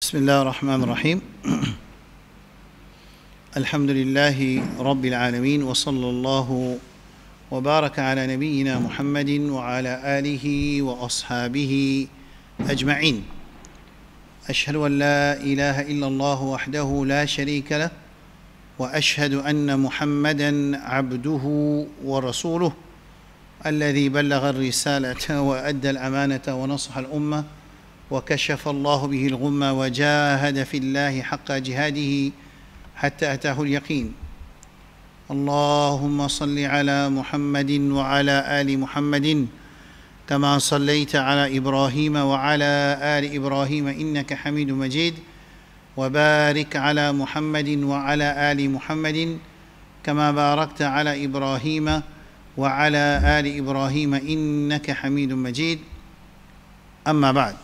بسم الله الرحمن الرحيم الحمد لله رب العالمين وصلى الله وبارك على نبينا محمد وعلى آله وأصحابه أجمعين أشهد أن لا إله إلا الله وحده لا شريك له وأشهد أن محمدا عبده ورسوله الذي بلغ الرسالة وأدى الأمانة ونصح الأمة وكشف الله به الغمة وجاهد في الله حق جهاده حتى أتاه اليقين اللهم صل على محمد وعلى آل محمد كما صليت على إبراهيم وعلى آل إبراهيم إنك حميد مجيد وبارك على محمد وعلى آل محمد كما باركت على إبراهيم وعلى آل إبراهيم إنك حميد مجيد أما بعد.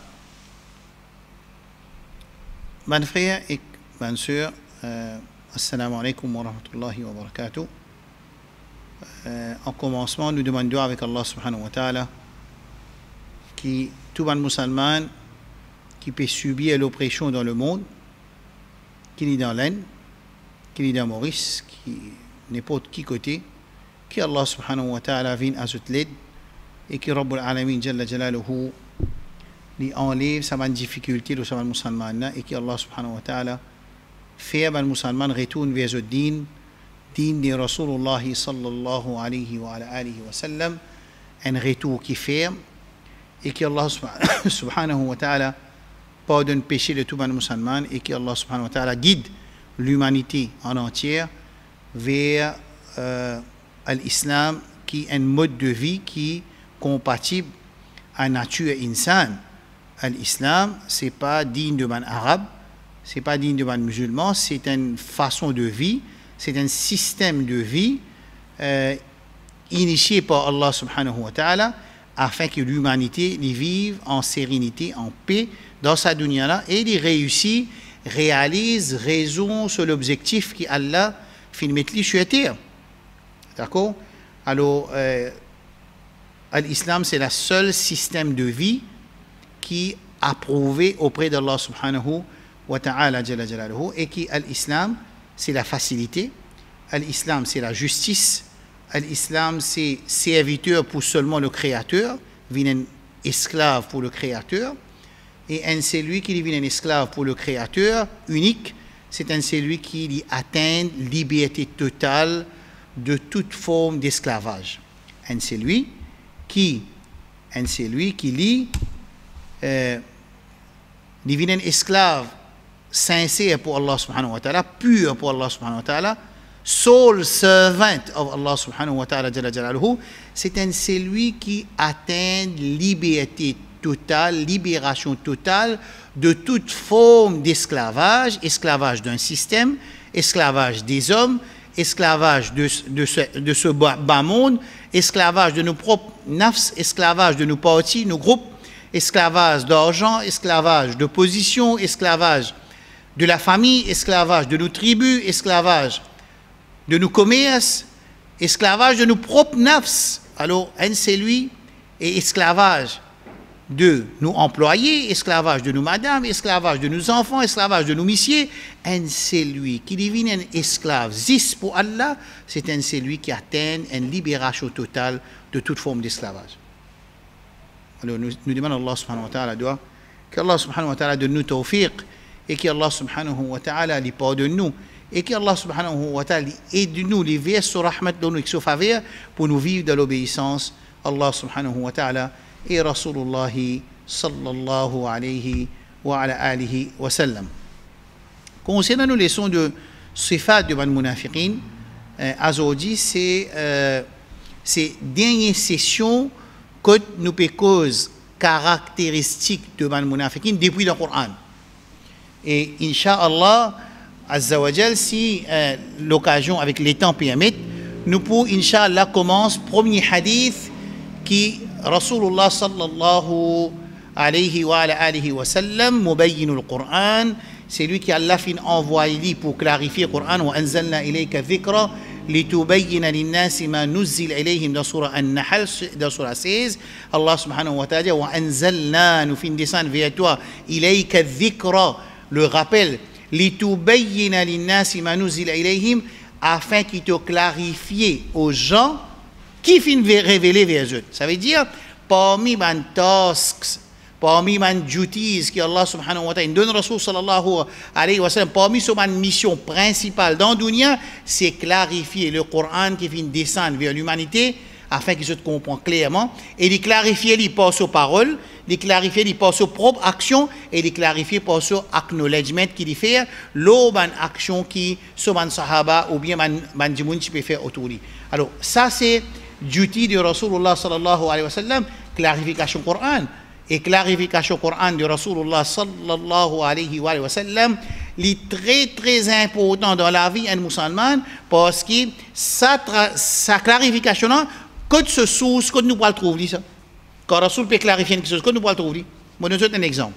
Mes frères et mes sœurs, assalamu alaikum wa rahmatullahi wa barakatuh. En commencement, nous demandons avec Allah subhanahu wa ta'ala qui tout un musulman qui peut subir l'oppression dans le monde, qu'il est dans l'Inde, qu'il est dans Maurice, qui n'importe qui côté, qui Allah subhanahu wa ta'ala vienne à toute l'aide et qui Rabbul Alamin Jalla Jalaluhu li enlève sa difficulté de sa musulman et que Allah subhanahu wa ta'ala fait que le musulman retourne vers le din de Rasulullah sallallahu alayhi wa alihi wa sallam, un retour qui ferme et que Allah subhanahu wa ta'ala pardonne le péché de tout le musulman et que Allah subhanahu wa ta'ala guide l'humanité en entière vers l'islam qui est un mode de vie qui est compatible à la nature insane. L'islam, ce n'est pas digne de man arabe, ce n'est pas digne de man musulman, c'est une façon de vie, c'est un système de vie initié par Allah subhanahu wa ta'ala afin que l'humanité vive en sérénité, en paix dans sa dunya là et il réussit, réalise, raison sur l'objectif qu'Allah fait mettre sur la terre. D'accord? Alors, l'islam, c'est le seul système de vie qui est approuvé auprès d'Allah subhanahu wa ta'ala jalla jalaluhu et qui l'islam c'est la facilité, l'islam c'est la justice, l'islam c'est serviteur pour seulement le créateur, vient un esclave pour le créateur et c'est lui qui devient un esclave pour le créateur unique, c'est celui qui atteint liberté totale de toute forme d'esclavage. C'est lui qui lit devient un esclave sincère pour Allah subhanahu wa ta'ala, pur pour Allah subhanahu wa ta'ala, sole servant of Allah subhanahu wa ta'ala jalla jalaluhu, c'est celui qui atteint liberté totale, libération totale de toute forme d'esclavage, esclavage d'un système, esclavage des hommes, esclavage de ce bas monde, esclavage de nos propres nafs, esclavage de nos partis, nos groupes, esclavage d'argent, esclavage de position, esclavage de la famille, esclavage de nos tribus, esclavage de nos commerces, esclavage de nos propres nafs. Alors, c'est lui, et esclavage de nos employés, esclavage de nos madames, esclavage de nos enfants, esclavage de nos messieurs, c'est lui qui devient un esclave. Zis pour Allah, c'est celui qui atteint une libération totale de toute forme d'esclavage. Alors nous demandons à Allah subhanahu wa ta'ala qu'Allah subhanahu wa ta'ala donne nous tawfiq et qu'Allah subhanahu wa ta'ala lui pardonne nous et qu'Allah subhanahu wa ta'ala aide nous, les verse sur rahmat dans nous et faveur pour nous vivre dans l'obéissance Allah subhanahu wa ta'ala et Rasulullah sallallahu alayhi wa ala alihi wa sallam. Concernant nos leçons de sifat de ban munafiqin, aujourd'hui c'est dernière session que nous peut cause caractéristiques de ban munafiqin depuis le Coran. Et Inch'Allah, Azza wa Jal, si l'occasion avec les temps permet, nous pouvons Inch'Allah commencer premier hadith qui Rasulullah sallallahu alayhi wa alihi wa sallam mubayyinul Coran, c'est lui qui Allah fin envoyé pour clarifier le Coran wa anzalna ilayka dhikra لتبين للناس ما نزل إليهم dans surah An-Nahl dans surah 16 Allah subhanahu wa ta'ala وأنزلنا nous fin descendre vers toi إليك الذكرى le rappel, litubayyina linnasi ma nuzila ilayhim, afin qu'il te clarifie aux gens qui finissent révéler vers eux. Ça veut dire, parmi les tasks, parmi les duties que Allah subhanahu wa ta'ala donne Rasul sallallahu alayhi wa sallam, parmi ses missions principales dans le dunya, c'est clarifier le Coran qui finit descendre vers l'humanité afin qu'ils se comprennent clairement, et les clarifier, les par ses paroles, les clarifier, les par ses propres actions, et les clarifier par ses acknowledgement qu'il fait, l'autre action qui sont les sahaba ou bien les gens qui peuvent faire autour de lui. Alors, ça c'est duty de Rasulullah sallallahu alayhi wa sallam, clarification Coran. Et clarification Coran de Rasulullah sallallahu alayhi wa sallam, est très très important dans la vie musulmane, parce que sa clarification, que ce source, que nous pouvons le trouver, ça. Quand Rasul peut clarifier quelque chose, que nous pouvons le trouver. Je vais vous donner un exemple.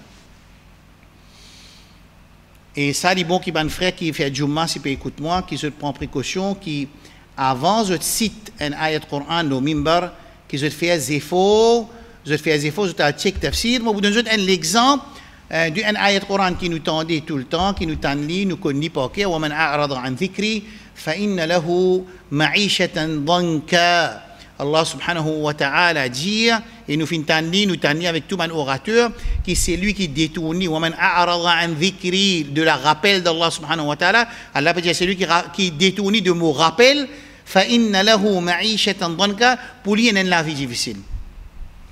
Et ça, les bons qui sont frères qui fait Jumma, si peut écouter moi, qui se prend précaution, qui avant je cite un ayat Coran, le mimbar, qui se fait des efforts, je check tafsir. Moi, je vous donne un exemple d'un ayat Coran qui nous tendait tout le temps, qui nous tendait, nous connaît pas que, وَمَنْ أَعْرَضَ عَنْ ذِكْرِي فَإِنَّ لَهُ مَعِيشَةً ضَنْكًا. Allah subhanahu wa ta'ala dit, et nous tendit avec tout mon orateur, qui c'est lui qui détourne, وَمَنْ أَعْرَضَ عَنْ ذِكْرِي, de la rappel d'Allah subhanahu wa ta'ala. Allah peut dire, c'est lui qui détourne de mon rappel, فَإِنَّ لَهُ مَعِيشَةً ضَنْكًا, pour lui, il y a une vie difficile.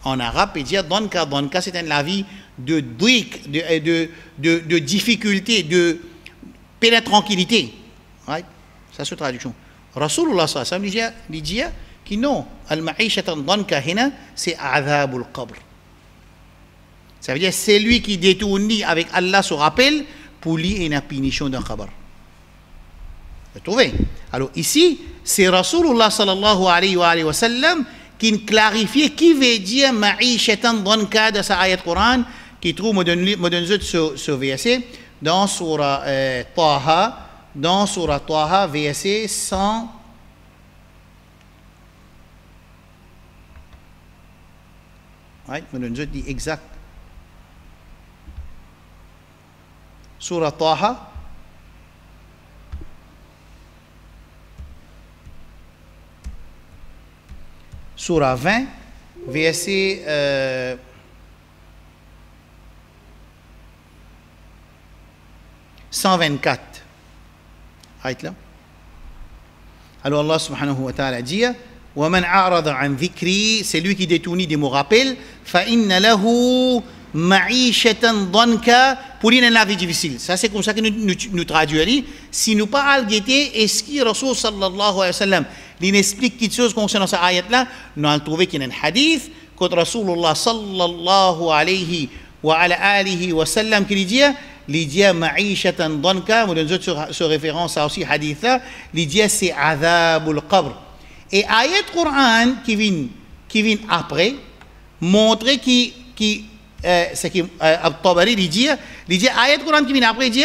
En arabe, il dit Donka, c'est une la vie de brique, de difficulté, de pleine tranquillité. Right? Ça c'est la traduction. Rasulullah sallallahu alayhi wa sallam dit que non, al-ma'ishatan donka hina, c'est azabul qabr. Ça veut dire c'est lui qui détourne avec Allah se rappelle pour lui une punition d'un qabr. Vous trouvez? Alors ici, c'est Rasulullah sallallahu alayhi wa sallam qui clarifie qui veut dire ma'ishatan donka de sa ayat Coran qui trouve moderne ce verset dans surah Taha verset 100 moderne dit exact surah Taha Surah 20, verset 124. Ayat là. Alors Allah subhanahu wa ta'ala dit وَمَنْ أَعْرَضَ عَنْ ذِكْرِي, c'est lui qui détourne de mon rappel, فَإِنَّ لَهُ مَعِيشَةً ضَنْكًا, pour lui, il y a une vie difficile. Ça, c'est comme ça que nous traduisons. Si nous pas à guetter, est-ce que Rasul sallallahu alayhi wa sallam, il explique quelque chose concernant cette ayat-là, nous allons trouver qu'il y a un hadith, que Rasulullah sallallahu alayhi wa alihi wa sallam, qui dit, ma'ishatan donka, nous donne sur référence à aussi hadith là, il dit c'est azabul qabr. Et ayat Coran qui vient après, montre ce qui Al-Tabari il dit ayat Coran qui vient après, il dit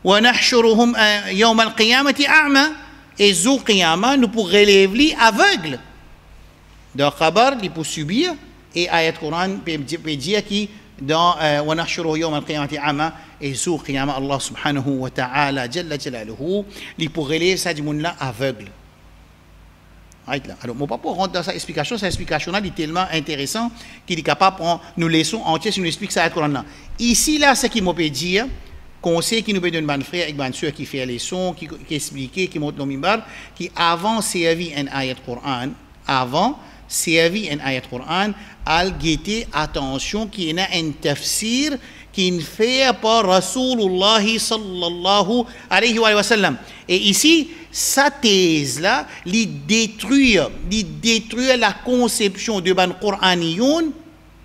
wa nahshuruhum yawm al-qiyamati a'ma, et jour qiyamah nous pour relever aveugle. Donc khabar il pour subir, et ayat Coran peut dire qui dans wa nahshuruhum yawm al-qiyamati a'ma, et jour qiyamah Allah subhanahu wa ta'ala jalla jalaluhu il pour relever ça du monde là aveugle. Alors, je ne vais pas rentrer dans cette explication. Cette explication-là est tellement intéressante qu'il est capable de prendre nous leçons entières si nous expliquons ça. Ici, là, ce qui m'a peut dire, conseil qui nous peut donner un frère avec une soeur qui fait les leçons, qui explique, qui montre le mimbar, qui avant servi un ayat Coran, al guetter attention qui y a un tafsir qui fait par Rasulullah sallallahu alayhi wa sallam. Et ici, sa thèse-là, il détruit la conception de ban Qur'aniyoun,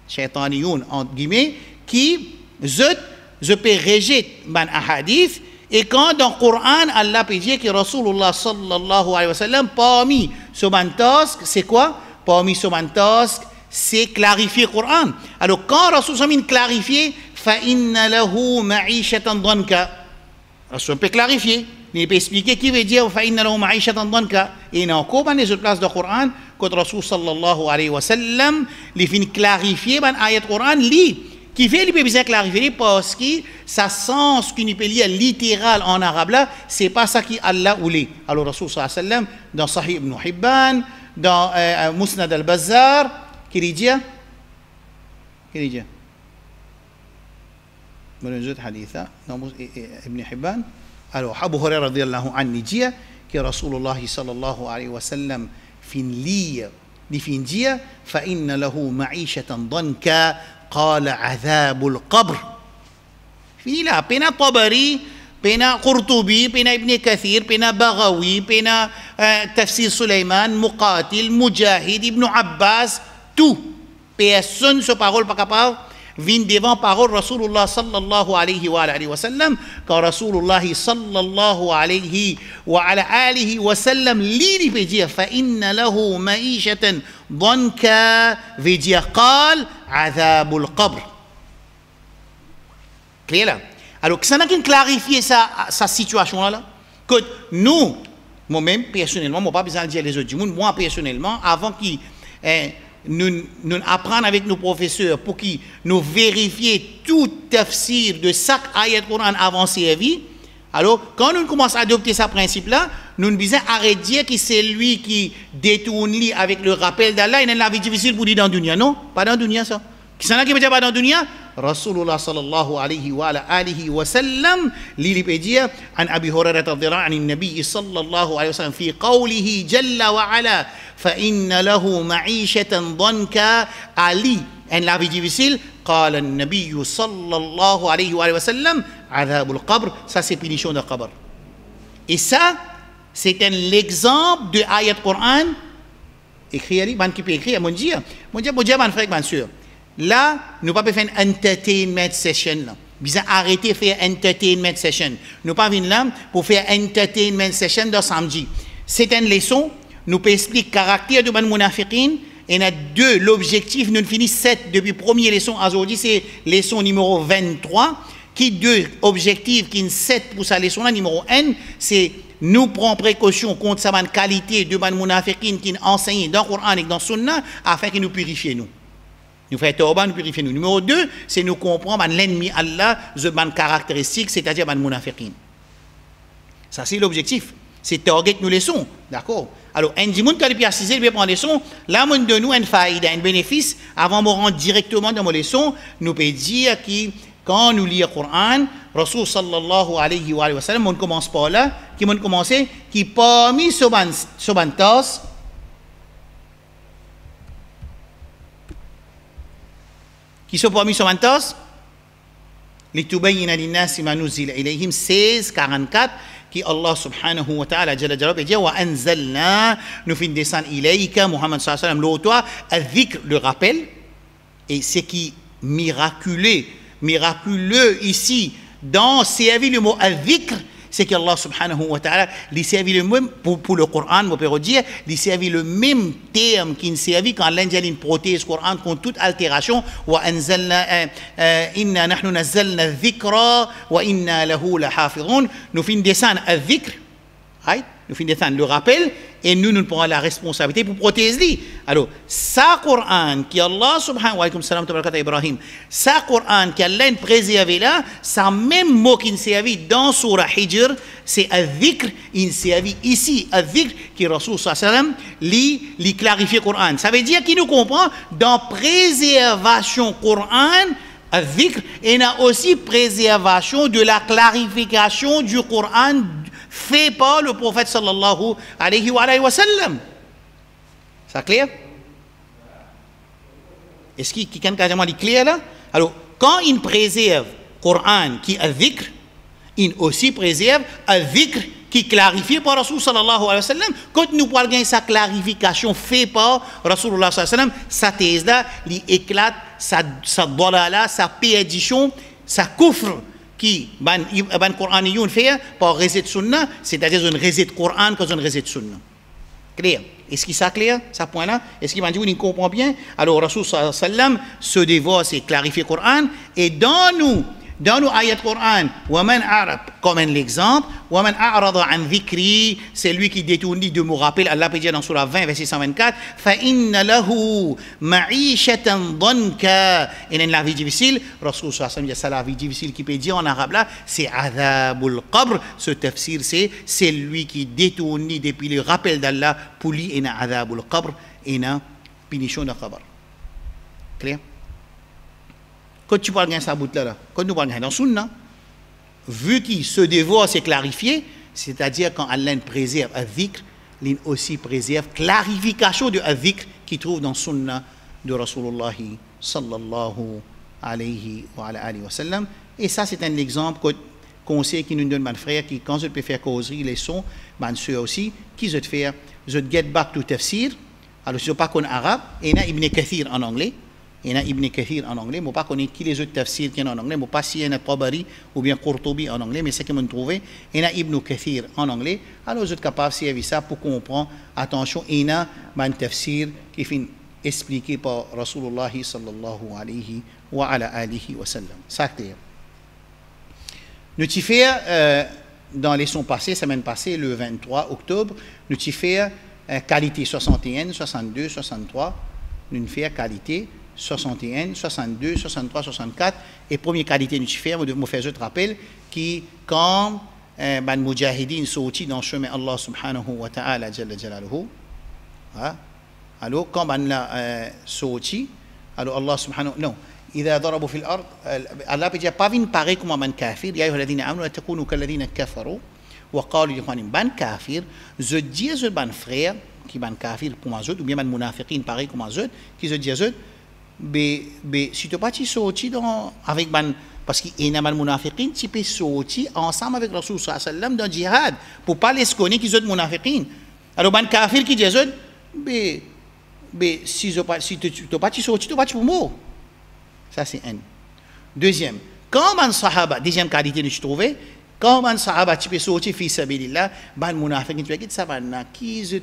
shaitaniyoun, entre guillemets, qui, je peux rejeter ban ahadith, et quand dans le Coran, Allah peut dire que Rasulullah sallallahu alayhi wa sallam, parmi ce ban task, c'est quoi? Parmi ce ban task, c'est clarifier le Coran. Alors, quand Rasul sallallahu clarifie, فَإِنَّ لَهُ مَعِيشَةً ضَنْكًا, Rasul peut clarifier. Il peut expliquer qui veut dire فَإِنَّ لَهُ مَعِيشَةً ضَنْكًا. Et il y a encore dans les autres places du Coran, quand Rasul sallallahu alayhi wa sallam, il finit clarifier dans l'ayat Coran, qui fait il peut bien clarifier parce que ça sens qu'on peut lire littéral en arabe là, c'est pas ça qui Allah voulait. Alors Rasul sallallahu alayhi wa sallam dans Sahih Ibn Hibban, dans Musnad al-Bazzar, qui dit من حديثا ابن حبان alors Abu Hurairah radiyallahu anhu dit que Rasulullah sallallahu alayhi wa sallam fin li fin dit fa inna lahu ma'ishatan danka qala adhabul qabr fi la pena Tabari pena Qurtubi pena Ibn Kathir pena Baghawi pena tafsir Sulaiman Muqatil Mujahid Ibn Abbas tout personne se parole pas capable vient devant parole Rasulullah sallallahu alayhi wa sallam quand Rasulullah sallallahu alayhi wa sallam li peut dire fa inna lahu ma'ishatan danka veut dire qal adhabul qabr clair là alors que ça n'a qu'à clarifier sa situation là que nous moi-même personnellement moi pas besoin de dire les autres du monde moi personnellement avant qu'il nous apprenons avec nos professeurs pour qu'ils nous vérifient tout tafsir de chaque ayat Coran avant servie. Alors, quand nous commençons à adopter ce principe-là, nous devons arrêter de dire que c'est lui qui détourne avec le rappel d'Allah. Il y a une vie difficile pour dire dans la dunya. Non, pas dans la dunya ça. Qui s'en a qui peut dire pas dans la dunya? Rasulullah sallallahu alayhi wa sallam, l'il peut dire, an Abi Hurairah radhiyallahu anhu, an-nabi sallallahu alayhi wa sallam, fi qawlihi jalla wa ala, fa inna lahu ma'ishatan danka ali. En la vie difficile, قال النبي صلى الله عليه وآله وسلم عذاب القبر, ça c'est punition de qabr. Et ça, c'est l'exemple de ayat Coran écrit, man qui peut écrire, mon Dieu, mon frère, bien sûr. Là, nous pas faire une entertainment session là. Bien arrêter faire entertainment session. Nous pas venir là pour faire entertainment session de samedi. C'est une leçon, nous peut expliquer le caractère de man munafiqin. Il y en a deux, l'objectif, nous finissons 7 depuis première leçon à aujourd'hui, c'est leçon numéro 23, qui deux objectifs, qui sont 7 pour sa leçon là, numéro 1, c'est nous prendre précaution contre sa qualité de man munafiqin qui enseigne dans le Coran et dans le Sunna, afin que nous purifions nous. Nous faisons tawba, nous purifions nous. Numéro 2, c'est nous comprendre l'ennemi Allah, the man caractéristique, c'est-à-dire man munafiqin. Ça c'est l'objectif. C'est target nous leçons, d'accord? Alors, un dit, quand il peut assister, il peut prendre les leçons. Là, on donne nous un faïda, un bénéfice. Avant de rentrer directement dans nos leçons, nous peut dire que quand nous lisons le Coran, Rasul sallallahu alayhi wa sallam, on commence par là, qui on commence, qui parmi ce bantas, qui sont parmi ce bantas, les tubayina linnasi ma nuzila ilayhim 16-44, qui Allah subhanahu wa ta'ala jalla jalaluhu dit wa anzalna, nous fin descendre ilayka Muhammad sallallahu alayhi wa sallam l'autre le rappel, et ce qui miraculeux ici dans servi le mot al-dhikr, c'est que Allah subhanahu wa ta'ala lui servit le même pour le Coran, on peut dire, lui servit le même terme qui servit quand l'Indien protège le Coran contre toute altération. Wa anzalna inna nahnu nazzalna dhikra wa inna lahu lahafizun. Nous fin descendre al-dhikr, nous fin descendre le rappel, et nous prenons la responsabilité pour protéger lui. Alors, ça Coran qui Allah subhanahu wa ta'ala Ibrahim, ça Coran qui Allah préservé là, ça même mot qui servi dans Surah Hijr, c'est al-dhikr, il servi ici, al-dhikr qui Rasul sallallahu alayhi wa sallam li clarifie Coran. Ça veut dire qu'il nous comprend dans préservation Coran, al-dhikr, et il y a aussi préservation de la clarification du Coran fait par le prophète sallallahu alayhi wa sallam. C'est clair? Est-ce qu'il y a quasiment clair là? Alors, quand il préserve le Coran qui est al-dhikr, il aussi préserve al-dhikr qui clarifie par Rasul sallallahu alayhi wa sallam. Quand nous parlons de sa clarification faite par Rasulullah sallallahu alayhi wa sallam, sa thèse là, il éclate, sa dalala, sa perdition, sa kufr, qui ban Qur'aniyoun fait par reset sunna, c'est-à-dire une reset Qur'an que une reset sunna. Clair? Est-ce qu'il est clair, ce point-là? Est-ce qu'il m'a dit, il comprend bien? Alors, Rasul sallallahu alayhi wa sallam se dévoie, c'est clarifier le Qur'an, et dans nous, Dans nos ayats Coran, comme un exemple, c'est lui qui détourne de mon rappel. Allah peut dire dans Surah 20, verset 124, فَإِنَّ لَهُ مَعِيشَةً ضَنْكَ. Et la vie difficile, Rasul sallallahu alayhi wa sallam dit ça, la vie difficile qui peut dire en arabe là, c'est Adhabul Qabr. Ce tafsir, c'est lui qui détourne depuis le rappel d'Allah pour lui, et Adhabul Qabr, et punition de Qabr. Clair? Quand tu parles de ça, quand nous parlons dans Sunna, vu que ce devoir c'est clarifié, c'est-à-dire quand Allah préserve un dhikr, il aussi préserve clarification de un dhikr qui trouve dans Sunna de Rasulullah sallallahu alayhi wa sallam. Et ça, c'est un exemple conseil qui nous donne mon frère, qui quand je peux faire causerie, les sons, mon soeur aussi, qui je te faire, je get back to tafsir, alors je ne sais pas qu'on arabe, et il y a Ibn Kathir en anglais. Il y a Ibn Kathir en anglais, je ne sais pas connaître qui les autres tafsirs qui sont en anglais, je ne sais pas si il y a Tabari ou bien Qurtubi en anglais, mais c'est ce que je trouvé. Il y a Ibn Kathir en anglais, alors vous êtes capable de servir ça pour comprendre. Attention, il y a un tafsir qui est expliqué par Rasulullah sallallahu alayhi wa sallam. Ça c'est. Nous t'y fait dans les leçons passées, semaine passée, le 23 octobre, nous t'y fait qualité 61, 62, 63, nous fait qualité 61, 62, 63, 64, et première qualité nous faire, je me fais un rappel, qui quand les Mujahideen sont sortis dans le chemin Allah subhanahu wa ta'ala, jalla jalaluhu, alors quand ils sont sortis, alors Allah subhanahu wa ta'ala, non, إذا ضربوا في الأرض الله بيجي بافين باريكم من كافر يا أيها الذين آمنوا لا تكونوا كالذين كفروا وقالوا لإخوانهم بان كافر je dis à ban frère qui ban kafir pour moi ou bien ban munafiqin pareil comme moi qui je dis à mais si tu pas tu sorti dans avec ban parce qu'il y a ban munafiqin tu peux sortir ensemble avec Rasul sallallahu alayhi wa sallam dans jihad pour pas les connaître qui sont munafiqin alors ban kafir qui dit mais si tu pas tu sorti tu pas tu pour mort. Ça, c'est un. Deuxième, quand un sahaba, deuxième qualité que je trouvais, quand un sahaba, tu peux sortir fils sabilillah, ban munafiq, tu peux dire ça va qui je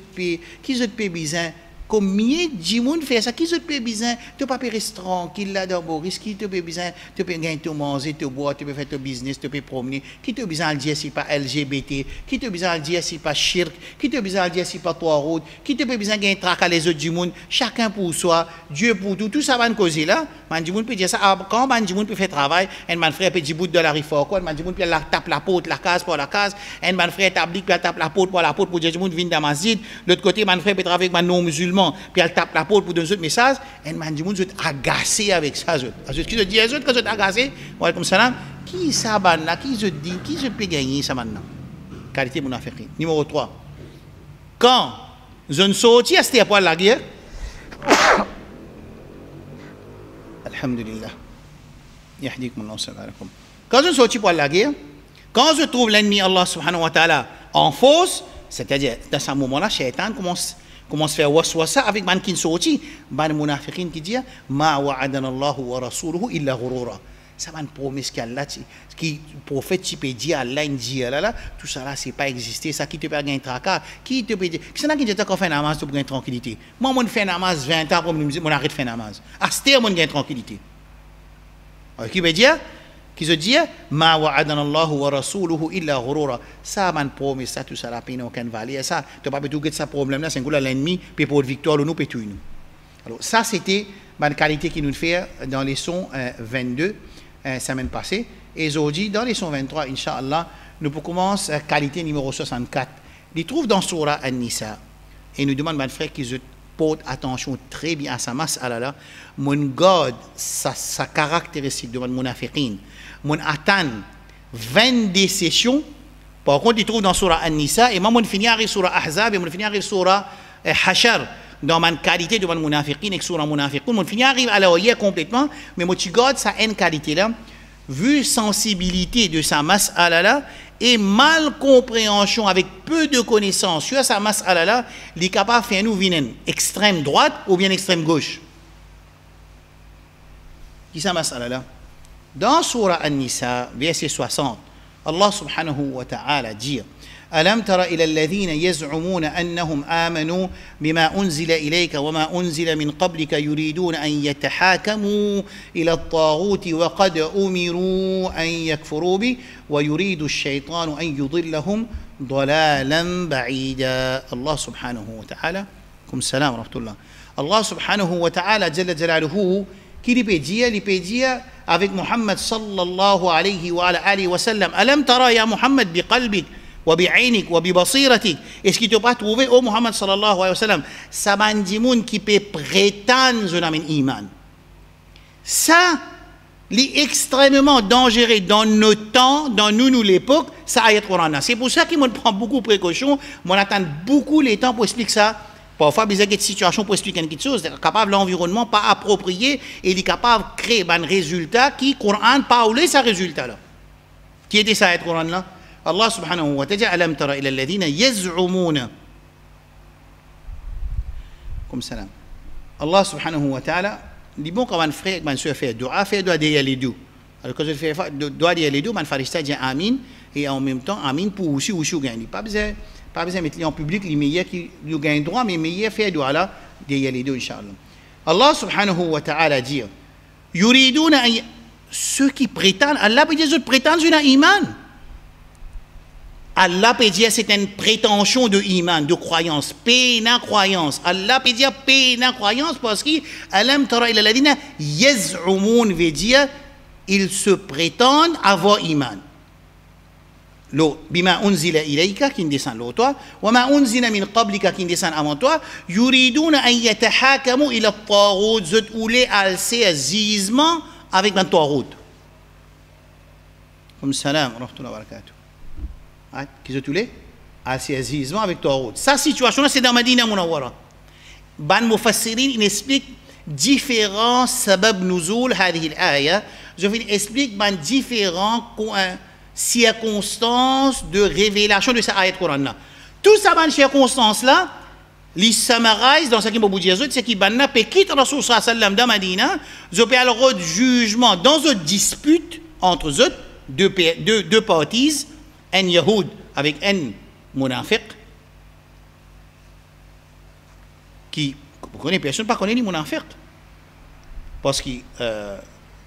peux besoin, combien de monde fait ça, qui je peux besoin, tu peux pas restaurant, qui là dans Boris, qui te peut besoin, tu peux gagner, tu manger, tu boire, tu peux faire ton business, tu peux promener, qui te besoin de dire si pas LGBT, qui te besoin de dire si pas shirk, qui te besoin de dire si pas trois routes, qui te peut besoin de gagner trac à les autres du monde, chacun pour soi, Dieu pour tout, tout ça va nous causer là. Man du monde peut dire ça, quand man du monde peut faire travail, un man frère peut dire bout de la rifor, quoi, man du monde peut tape la porte, la case pour la case, un man frère établi peut tape la porte pour dire du monde vient dans masjid, l'autre côté man frère peut travailler avec man non musulman, puis elle tape la porte pour donner un message, un man du monde vous agacé avec ça, qui se dit les autres quand vous êtes agacé, voilà comme ça, qui ça ban là, qui je dis, qui je peux gagner ça maintenant. Qualité munafiqin. Numéro 3. Quand je ne sortis à cette époque la guerre, Alhamdulillah. Quand je sortis pour la guerre, quand je trouve l'ennemi Allah subhanahu wa ta'ala en force, c'est-à-dire dans ce moment-là, Shaitan commence à faire waswasa avec man qui sorti, man munafiqin qui dit ma wa'adana Allah wa rasuluhu illa ghurura. Ça va une promesse qu'Allah qui prophète qui peut dire Allah dit là tout ça là c'est pas exister ça qui te peut gagner tracas qui te peut dire c'est là qui dit qu'on fait namaz pour gagner tranquillité moi mon fait namaz 20 ans pour me mon arrête faire namaz aster mon gagner tranquillité qui veut dire qui se dit ma wa'adana Allah wa rasuluhu illa ghurura ça va une promesse ça tout ça la peine aucune valeur ça tu pas tout ça problème là c'est que l'ennemi peut pour victoire nous peut tout nous alors ça c'était une qualité qui nous fait dans les sons 22 semaine passée. Et aujourd'hui, dans les 123, Inch'Allah, nous commencer qualité numéro 64. Il trouve dans Surah An-Nisa. Et nous demande, mon frère, qu'ils portent attention très bien à sa masse. Alors mon God, sa caractéristique de mon munafiqin, mon attend 22 sessions. Par contre, il trouve dans Surah An-Nisa. Et moi, mon finir avec Surah Ahzab et mon finir avec Surah Hashar. Dans ma qualité de mon munafiqin et sur un munafiqin, mon finir arrive à la oyer complètement, mais mon God, ça a une qualité là, vu sensibilité de sa masse là et mal compréhension avec peu de connaissances sur sa masse là, il est capable de faire nous venir extrême droite ou bien extrême gauche. Qui sa masse là? Dans Surah An-Nisa, verset 60, Allah subhanahu wa ta'ala dit ألم تر إلى الذين يزعمون أنهم آمنوا بما أنزل إليك وما أنزل من قبلك يريدون أن يتحاكموا إلى الطاغوت وقد أمروا أن يكفروا به ويريد الشيطان أن يضلهم ضلالا بعيدا. الله سبحانه وتعالى كم السلام ورحمة الله. Allah subhanahu wa ta'ala jalla jalaluhu qui lui peut dire avec Muhammad sallallahu alayhi wa alihi wa sallam, alam tara ya Muhammad bi qalbik wa bi aynik wa bi basiratik, est-ce qu'il t'a pas trouvé oh Muhammad sallallahu alayhi wa sallam ça bandimoun qui peut prétendre je n'amène iman, ça est extrêmement dangereux dans nos temps, dans nous l'époque, ça ayat Coran. C'est pour ça qu'il me prend beaucoup de précautions, on attend beaucoup les temps pour expliquer ça. Parfois, il y a des situations pour expliquer quelque chose, capable l'environnement pas approprié et il est capable de créer un résultat qui, Coran, pas oublié ce résultat-là. Qui était ça, le Coran-là? Allah subhanahu wa ta'ala, alam tara ila alladhina yaz'umuna. Comme ça. Allah subhanahu wa ta'ala, dit bon, quand un frère, un soeur fait doua derrière les deux. Alors, quand je fais doua derrière les deux, un farista dit amin et en même temps, amin pour aussi gagner. Pas besoin de mettre en public les meilleurs qui gagnent droit, mais les meilleurs faire doigt là, derrière les deux, Inch'Allah. Allah subhanahu wa ta'ala dit, yuriduna ceux qui prétendent, Allah peut dire, ceux qui prétendent sur l'iman. Allah peut dire, c'est une prétention de iman, de croyance, péna croyance. Allah peut dire péna croyance parce qu'il, alam tara ila ladina yaz'umun veut dire, ils se prétendent avoir iman. L'eau, bima unzila ilayka qui descend l'eau toi, wa ma unzila min qablika qui descend avant toi, yuriduna an yatahakamu ila at-taghut, zut oulé al zizement avec un taghut. Comme salam, rahmatullah wa barakatuh. Qui zut oulé al zizement avec taghut. Sa situation là c'est dans Madina Munawwara. Ban mufassirin il explique différents sabab nuzul hadhihi al-aya. Je vais expliquer ban différents circonstances de révélation de cette ayat Coran là. Tout ça ban circonstances là, les summarize dans ce qui m'a dit c'est qui banna pe quitte Rasul sallam dans Madina, je peux alors jugement dans une dispute entre eux deux parties, un Yahoud avec un munafiq qui vous connaissez personne pas connaît les munafiq parce que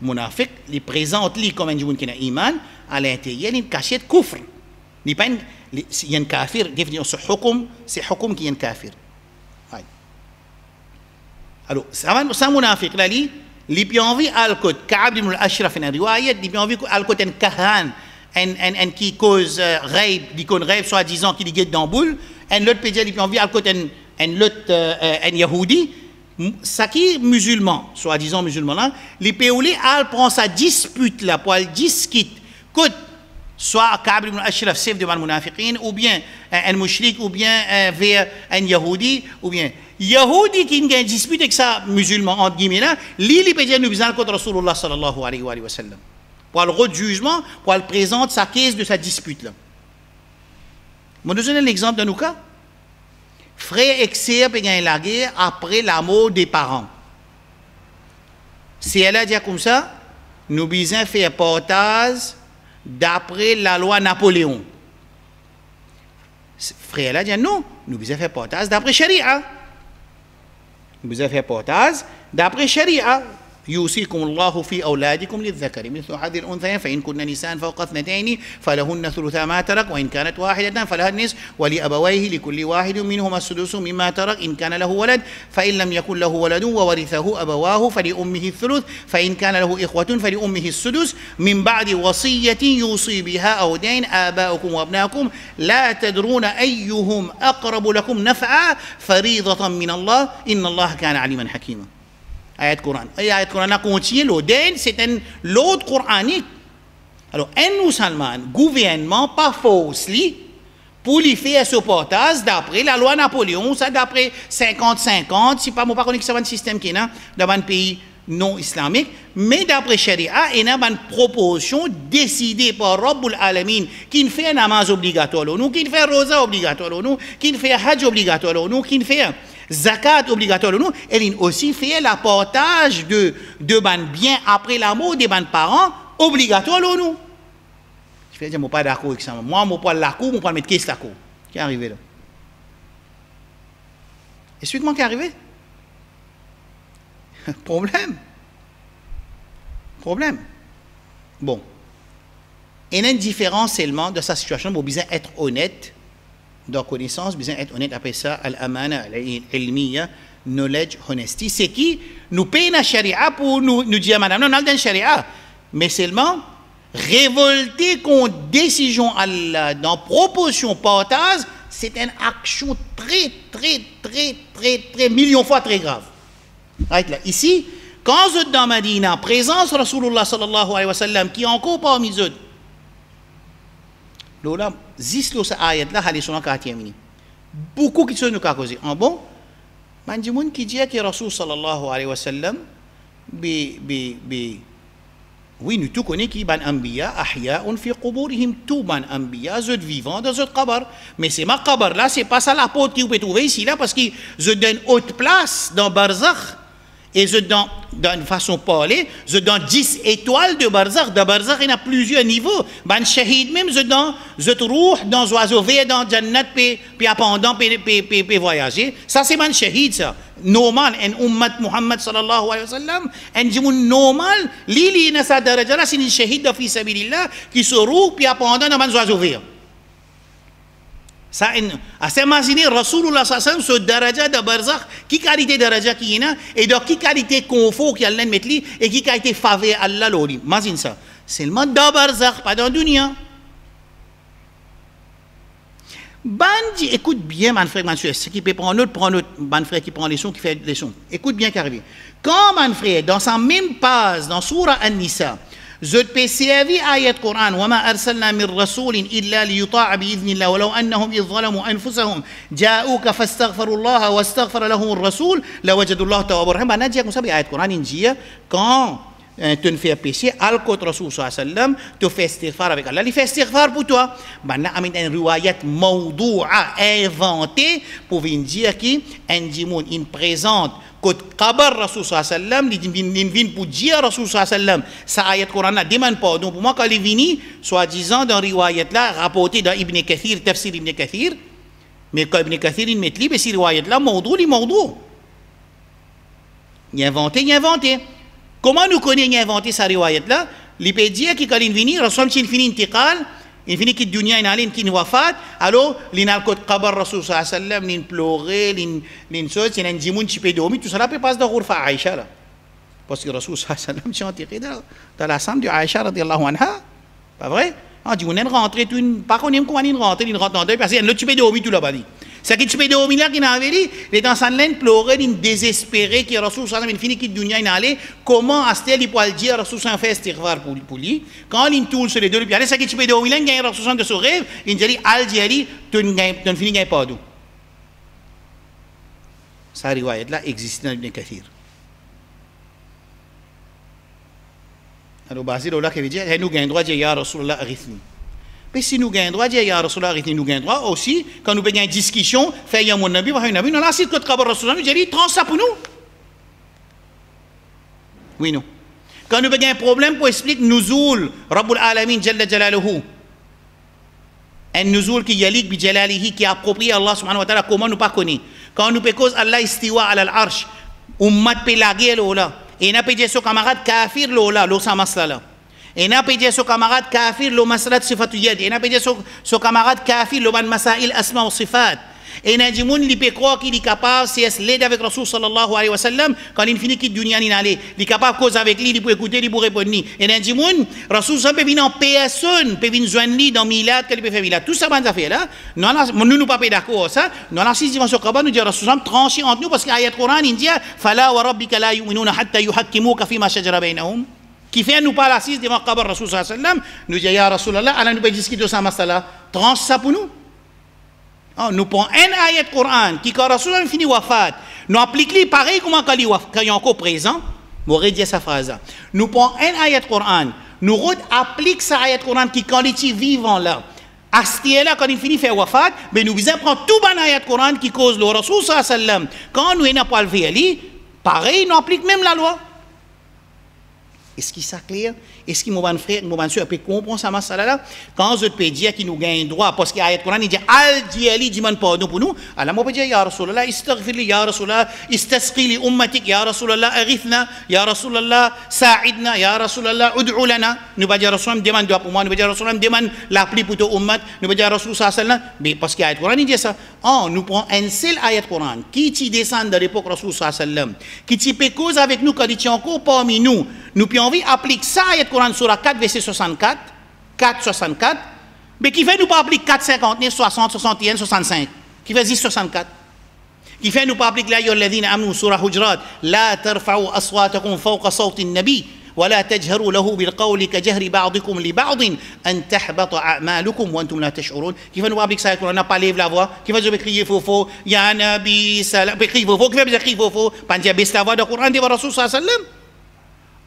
munafiq les présente lui comme un joueur qui a iman à l'intérieur il cache kufr il pas il y a un kafir définir ce hukum c'est hukum qui est un kafir. Alors ça munafiq là lui il a envie al-Qud Ka'b ibn al-Ashraf dans riwayat il a envie al-Qud un kahan un qui cause raib dit qu'on raib soi-disant qui dit dans boule un l'autre peut dire il a envie al-Qud un l'autre un yahudi ça qui est musulman, soi-disant musulman là, les pays al prend sa dispute là pour elle discute, soit Ka'b ibn al-Ashraf chef de munafiqin ou bien un mushrik ou bien vers un yahudi ou bien yahudi qui a une dispute avec ça musulman entre guillemets là, lui peut dire nous besoin contre Rasulullah sallallahu alayhi wa sallam. Pour le redjugement, pour elle présente sa caisse de sa dispute là. Moi je donne l'exemple de nous cas. Frère et sœur peuvent gagner la guerre après la mort des parents. Si elle a dit comme ça, nous besoin faire portage d'après la loi Napoléon. Frère a dit non, nous besoin faire portage d'après Sharia. Nous besoin faire portage d'après Sharia. يوصيكم الله في أولادكم للذكر مثل حظ الأنثيين فإن كن نساء فوق اثنتين فلهن ثلثا ما ترك وإن كانت واحدة فلها النصف ولأبويه لكل واحد منهما السدس مما ترك إن كان له ولد فإن لم يكن له ولد وورثه أبواه فلأمه الثلث فإن كان له إخوة فلأمه السدس من بعد وصية يوصي بها أو دين آباؤكم وأبناؤكم لا تدرون أيهم أقرب لكم نفعا فريضة من الله إن الله كان عليما حكيما. Ayat Coran. Ayat Coran a continué, l'Oden, c'est l'autre coranique. Alors, un musulman, gouvernement, pas faussely, pour lui faire ce portage d'après la loi Napoléon, ça d'après 50-50, si pas, moi pas connais que c'est un système qui est dans un pays non islamique, mais d'après Sharia, il y a une proposition décidée par Rabbul Alamin qui fait un namaz obligatoire, nous, qui fait rosa obligatoire, nous, qui fait hajj obligatoire, nous, qui fait zakat obligatoire, nous, elle aussi fait l'apportage de ban bien après la mort des ban parents obligatoire, nous. frère dit, je ne suis pas d'accord avec ça. Moi, je ne suis pas d'accord, je ne pas mettre qu'est-ce d'accord. Qui est arrivé là? Explique-moi qui est arrivé. Problème. Bon. Il y a une différence seulement de sa situation, il faut bien être honnête dans connaissance, bien être honnête après ça, al-amana, al-ilmiya, knowledge, honesty. C'est qui nous paye la charia pour nous dire, madame, non, on a une charia, mais seulement révolter contre décision Allah dans proposition partage, c'est une action très, million fois très grave. Right, là. Ici, quand vous êtes dans Medina, présence Rasulullah sallallahu alayhi wa sallam, qui est encore parmi eux, là, zis sa ayat là, allez sur la 4e minute. Beaucoup qui sont nous causés. En bon, man qui dit que Rasul sallallahu alayhi wa sallam, oui, nous tous connaissons qui ban anbiya, ahya'un fi quburihim, tout ban anbiya, zot vivants dans zot qabar. Mais c'est ma qabar là, c'est pas ça la porte qui vous pouvez trouver ici là, parce que je donne haute place dans Barzakh. Et je donne, d'une façon parler, je donne 10 étoiles de Barzakh. De Barzakh, il y a plusieurs niveaux. Ben, shahid même, je rouh dans oiseau vert, dans Jannat, puis pendant, puis voyager. Ça, c'est ben shahid, ça. Normal, en ummat Muhammad sallallahu alayhi wa sallam, en jimoun normal, lili na sa daraja là, c'est une shahid de fi sabilillah, qui se roue, puis pendant, dans ben oiseau vert. Ça, à s'imaginer, Rasulullah sallallahu alayhi wa sallam, ce daraja de Barzakh, qui qualité daraja qui y a, et donc qui qualité confort qui Allah met li, et qui qualité faveur Allah l'oli. Imagine ça. Seulement dans Barzakh, pas dans la dunya. Bandi, écoute bien, mon frère, mon frère, qui peut prendre notre, mon frère qui prend les sons, qui fait les sons. Écoute bien, Carvi. Quand, mon frère, dans sa même page, dans Surah An-Nisa, je peux servir ayat Coran وما أرسلنا من رسول إلا ليطاع بإذن الله ولو أنهم إذ ظلموا أنفسهم جاءوك فاستغفروا الله واستغفر لهم الرسول لوجدوا الله توابا رحيما. أنا جاء مسابي ayat Coran injia quand tu ne fais péché al-Qut Rasul sallallahu alayhi wa sallam tu fais istighfar avec Allah, il fait istighfar pour toi. Maintenant amin une riwayat mawdu'a inventée pour venir dire qui indimoun in présente Kot kabar Rasul sallam, il vient pour dire Rasul sallam, ça ayat Coran là demande pardon pour moi quand il vient, soi-disant dans riwayat là rapporté dans Ibn Kathir, tafsir Ibn Kathir, mais quand Ibn Kathir il met li, mais si riwayat là mawdou, il mawdou. Il a inventé. Comment nous connaissons il a inventé sa riwayat là? Il peut dire que quand il vient, Rasul il finit intiqal, il finit que dunya in alin qui wafat, alors l'inal kot qabar Rasul sallam, l'in pleurer, l'in chose, c'est un djimoun qui peut dormir, tout ça peut passer dans Ghurfa Aïcha là. Parce que Rasul sallam c'est enterré dans la chambre de Aïcha radiyallahu anha. Pas vrai? Ah, djimoun est rentré tout une, par contre, comment il rentre dans deux, parce que l'autre tu peux dormir tout là-bas. C'est que tu peux dormir là qui n'a pas dit, les dans sa laine pleurer, l'in désespéré, qui Rasul sallam il finit que dunya in alin, comment Astel il peut dire Rasul sallam fait istighfar pour lui, quand il tourne sur les deux, puis c'est que tu peux dormir là, il y a Rasul sallam de son rêve, il dit Algérie, tu ne finis gagne pas d'où. Ça riwayat là existe dans Ibn Kathir. Alors basé là qui veut dire nous gagne droit dire ya Rasulullah arithni. Mais si nous gagnons droit, ya Rasulullah, nous gagnons droit aussi, quand nous avons une discussion, fait ya mon nabi, nous la cite que Kabar Rasulullah, nous dit, trans ça pour nous. Oui, non. Quand nous avons un problème pour expliquer Nuzul, Rabbul Alamin, Jalla Jalaluhu, un Nuzul qui yalik bi Jalalihi, qui approprie Allah subhanahu wa ta'ala, comment nous pas connaître. Quand nous peut cause Allah istiwa ala al-arsh, ummat pelagé l'ola, et n'a pas dit son camarade kafir l'ola, l'osa masla. Et n'a pas dit son camarade kafir le masrat sifatu yad. Et n'a pas dit son camarade kafir le ban masail asma ou sifat. Et n'a dit moun li peut croire qu'il est capable si est l'aide avec Rasul sallallahu alayhi wa sallam quand il finit quitte dunya ni aller. Il est capable cause avec lui, il peut écouter, il peut répondre. Et n'a dit moun Rasul sallallahu peut venir en personne, peut venir joindre lui dans milad, qu'il peut faire milad. Tout ça ban affaire là. Nous pas d'accord ça. Dans la 6 dimension Kaaba nous dit Rasul sallallahu tranché entre nous parce qu'ayat Coran il dit fala wa rabbika la yu'minuna hatta yuhakkimuka fima shajara bainahum. Qui fait nous parler assise devant Kabar Rasul sallallahu alayhi wa sallam, nous dit ya Rasulallah, Allah nous peut discuter de ça masala, tranche ça pour nous. Oh, nous prenons un ayat Coran qui quand Rasulallah finit wafat, nous appliquons pareil comme quand il est encore présent, nous redire sa phrase. Nous prenons un ayat Coran, nous appliquons sa ayat Coran qui quand il est vivant là, à là quand il finit faire wafat, mais nous visons prendre tout ban ayat Coran qui cause le Rasul sallallahu alayhi wa sallam. Quand nous n'avons pas le faire, pareil, nous appliquons même la loi. Est-ce qu'il est clair? Est-ce que mon bon frère, mon bon soeur peut comprendre ça masala là? Quand je peux dire qu'il nous gagne droit, parce qu'il y a ayat Coran, il dit al-diali demande pardon pour nous. Alors moi peux dire ya Rasulallah, istaghfir li ya Rasulallah, istasqi li ummatik ya Rasulallah, arithna ya Rasulallah, sa'idna ya Rasulallah, ud'u lana. Nous pas dire Rasulallah demande droit pour moi, nous pas dire Rasulallah demande la pluie pour ton ummat, nous pas dire Rasulallah sallallahu mais parce qu'il y a ayat Coran il dit ça. Oh, nous prenons un seul ayat Coran qui descend de l'époque Rasulallah sallallahu qui peut cause avec nous quand il est encore parmi nous. Nous pouvons appliquer ça, ayat Coran sur 4, verset 64, 4, 64, mais qui fait nous pas appliquer 4, 59, 60, 61, 65, qui fait 10, 64, qui fait nous pas appliquer la yolladine amnu sur Hujurat, la tarfa'u aswatakum fawqa sawti nabi, ولا تجهروا له بالقول كجهر بعضكم لبعض أن تحبط أعمالكم وأنتم لا تشعرون. Qui va nous appliquer ça, on n'a pas levé la voix, qui va nous crier faux, ya nabi salam, crier faux, qui va nous crier faux, pas dire baisse la voix de Coran de Rasul sallam.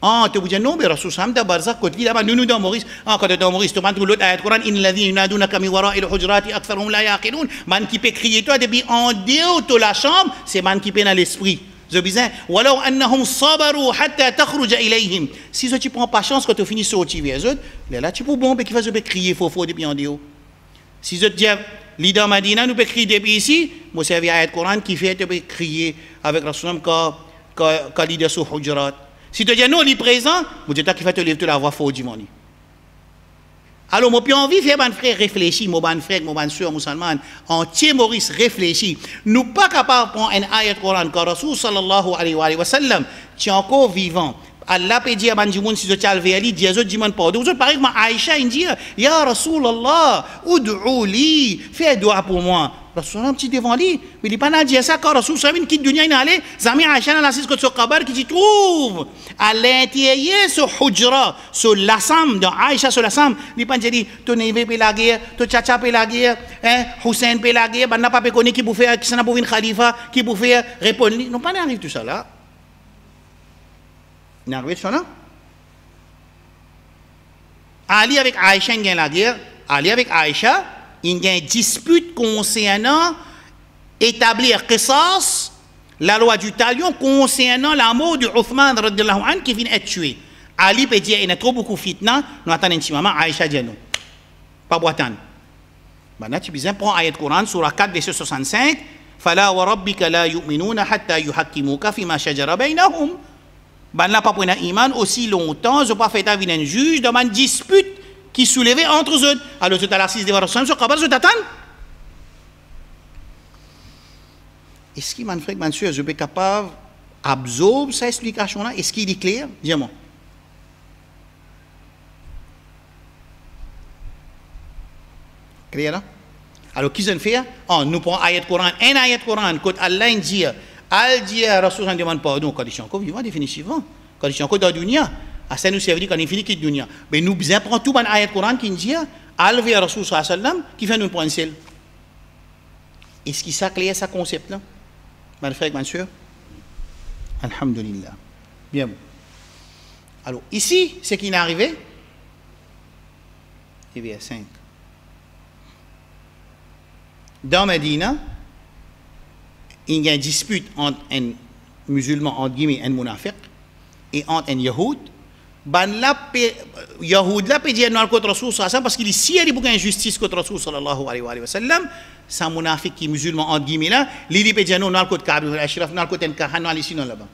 Ah, tu veux dire non, mais Rasul sallam da barzak côté là-bas nous dans Maurice. Ah, quand dans Maurice, tu prends l'autre ayat Coran, in alladhina yunadunaka min wara'il hujurati aktharuhum la yaqilun. Man qui peut crier toi depuis en dehors de la chambre, c'est man qui peut dans l'esprit. Je disais, walau annahum sabaru hatta takhruja ilayhim. Si tu prends pas chance quand tu finis sortir vers eux, là tu peux bomber qui va se crier faux depuis en dehors. Si je te dis leader Madina nous peut crier depuis ici, moi c'est ayat Coran qui fait tu peux crier avec Rasul quand leader sur Hujurat. Si tu dis non, il est présent, moi je dis qu'il fait te lever la voix faux du monde. Alors, moi, puis envie de faire mon frère réfléchir, mon bon frère, mon bonne soeur musulmane, entier Maurice réfléchir. Nous pas capables de prendre un ayat Coran que Rasul sallallahu alayhi wa sallam, qui est encore vivant. Allah peut dire à Banjimoun si je tiens le véali, dit à eux, dis-moi pas. Donc, pareil comme Aïcha, il dit, Ya Rasulallah, ud'u li, fais doigt pour moi. Rasulallah, petit devant lui, mais il n'est pas là dire ça, quand Rasul sallam quitte dunya, il est allé, Zami Aïcha, dans la six côte sur Kabar, qui s'y trouve à l'intérieur sur Hujra, sur l'Assam, dans Aïcha sur l'Assam, il n'est pas dit, ton neveu peut la guerre, ton tchatcha peut la guerre, Hussein peut la guerre, n'a pas pu connaître qui peut faire, qui s'en a pour une khalifa, qui peut faire répondre. Non, pas d'arrive tout ça là. Il arrive ça là. Ali avec Aïcha, il gagne la guerre. Ali avec Aïcha, il y a une dispute concernant établir qisas, la loi du talion concernant la mort de Uthman radhiyallahu anhu qui vient être tué. Ali peut dire il y a trop beaucoup de fitna, nous attendons un petit moment, Aïcha dit non. Pas boitan. Maintenant tu besoin prendre ayat Coran surah 4 verset 65, fala wa rabbika la yu'minuna hatta yuhakkimuka fima shajara bainahum. Ben là pas pour un iman aussi longtemps, je pas fait avec un juge dans une dispute qui soulevait entre eux. Alors tout à l'heure 6 de Rasul sur Kabar je t'attends. Est-ce qu'il m'a fait que monsieur je suis capable d'absorber cette explication là? Est-ce qu'il est clair? Dis-moi. Clair là? Alors qui s'en fait? Oh, nous prenons ayat Coran, un ayat Coran quand Allah dit al dit à Rasul ne demande pardon quand ils sont encore vivants définitivement. Quand ils sont encore dans la dunya, à ça nous servir quand ils finissent quitte dunya. Mais nous bien prendre tout ban ayat Coran qui dit al vers Rasul sallallahu alayhi wa sallam qui fait nous prendre celle. Est-ce qu'il s'acclare ce concept là? Mon frère, ma soeur? Alhamdulillah. Bien bon. Alors, ici, ce qui est arrivé, c'est vers 5. Dans Medina, il y a une dispute entre un musulman, entre guillemets, un munafiq, et entre un yahoud. Ben là, yahoud là peut dire non contre Rasul sallallahu parce qu'il est si il y a beaucoup d'injustice contre Rasul sallallahu alayhi wa sallam. C'est un munafiq qui est musulman entre guillemets là, il peut dire non contre Ka'b ibn al-Ashraf, non contre Kahan, non ici non là-bas.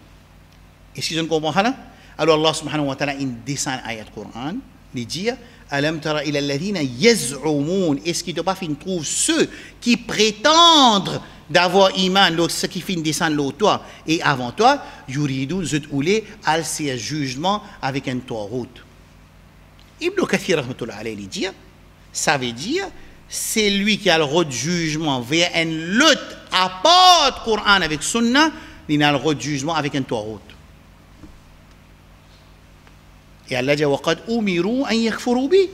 Est-ce que vous comprenez là? Alors Allah subhanahu wa ta'ala il descend ayat Coran, il dit alam tara ila alladhina yaz'umun, est-ce qu'il ne pas fin trouve ceux qui prétendent d'avoir iman, ceux qui fin descendre l'autre toi et avant toi, yuridun zut oulé al c'est jugement avec un tawhid. Ibn Kathir rahmatullah alayhi dit ça veut dire c'est lui qui a le droit de jugement vers une lutte à part du Coran avec Sunna, il a le droit de jugement avec un tawhid. Et Allah dit waqad umiru an yakfuru bi.